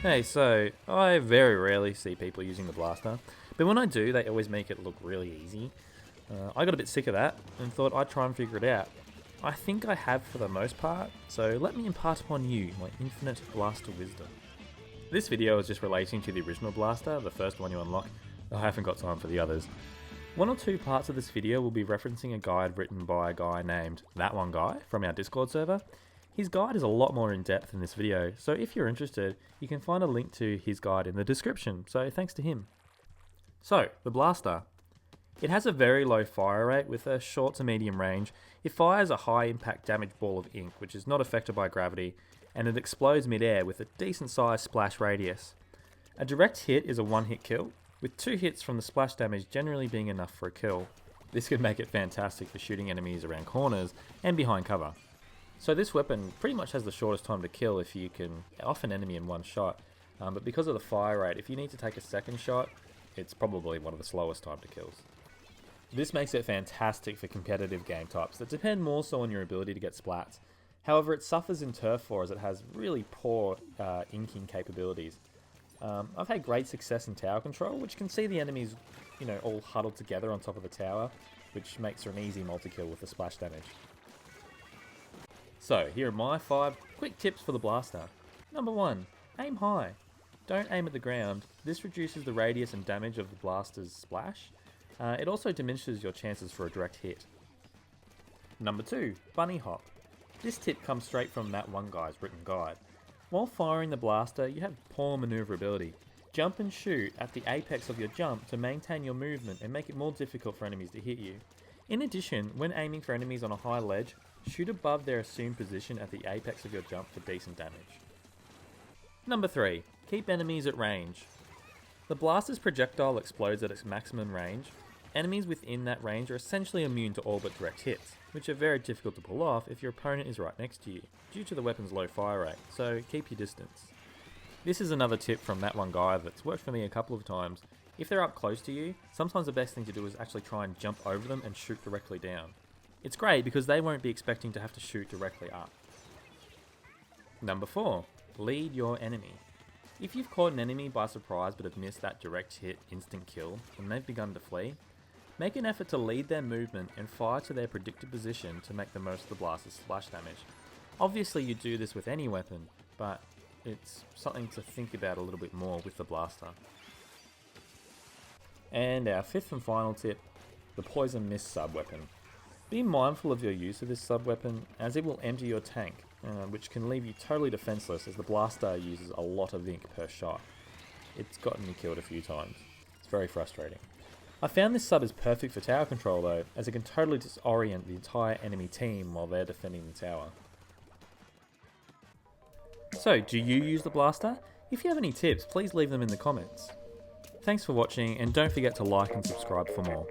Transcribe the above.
Hey, so I very rarely see people using the blaster, but when I do, they always make it look really easy. I got a bit sick of that and thought I'd try and figure it out. I think I have for the most part, so let me impart upon you my infinite blaster wisdom. This video is just relating to the original blaster, the first one you unlock. I haven't got time for the others. One or two parts of this video will be referencing a guide written by a guy named That One Guy from our Discord server. His guide is a lot more in depth in this video, so if you're interested, you can find a link to his guide in the description, so thanks to him. So, the blaster. It has a very low fire rate with a short to medium range. It fires a high impact damage ball of ink, which is not affected by gravity, and it explodes mid-air with a decent sized splash radius. A direct hit is a one-hit kill, with 2 hits from the splash damage generally being enough for a kill. This could make it fantastic for shooting enemies around corners and behind cover. So this weapon pretty much has the shortest time to kill if you can off an enemy in one shot, but because of the fire rate, if you need to take a second shot, it's probably one of the slowest time to kills. This makes it fantastic for competitive game types that depend more so on your ability to get splats. However, it suffers in Turf War as it has really poor inking capabilities. I've had great success in tower control, which can see the enemies, all huddled together on top of the tower, which makes for an easy multi-kill with the splash damage. So, here are my 5 quick tips for the blaster. Number 1, aim high. Don't aim at the ground. This reduces the radius and damage of the blaster's splash. It also diminishes your chances for a direct hit. Number 2, bunny hop. This tip comes straight from That One Guy's written guide. While firing the blaster, you have poor maneuverability. Jump and shoot at the apex of your jump to maintain your movement and make it more difficult for enemies to hit you. In addition, when aiming for enemies on a high ledge, shoot above their assumed position at the apex of your jump for decent damage. Number 3, keep enemies at range. The blaster's projectile explodes at its maximum range. Enemies within that range are essentially immune to all but direct hits, which are very difficult to pull off if your opponent is right next to you, due to the weapon's low fire rate, so keep your distance. This is another tip from That One Guy that's worked for me a couple of times. If they're up close to you, sometimes the best thing to do is actually try and jump over them and shoot directly down. It's great because they won't be expecting to have to shoot directly up. Number 4, lead your enemy. If you've caught an enemy by surprise but have missed that direct hit instant kill and they've begun to flee, make an effort to lead their movement and fire to their predicted position to make the most of the blaster's splash damage. Obviously you do this with any weapon, but it's something to think about a little bit more with the blaster. And our 5th and final tip, the Poison Mist sub-weapon. Be mindful of your use of this sub-weapon as it will empty your tank, which can leave you totally defenseless as the blaster uses a lot of ink per shot. It's gotten me killed a few times. It's very frustrating. I found this sub is perfect for tower control though, as it can totally disorient the entire enemy team while they're defending the tower. So, do you use the blaster? If you have any tips, please leave them in the comments. Thanks for watching, and don't forget to like and subscribe for more.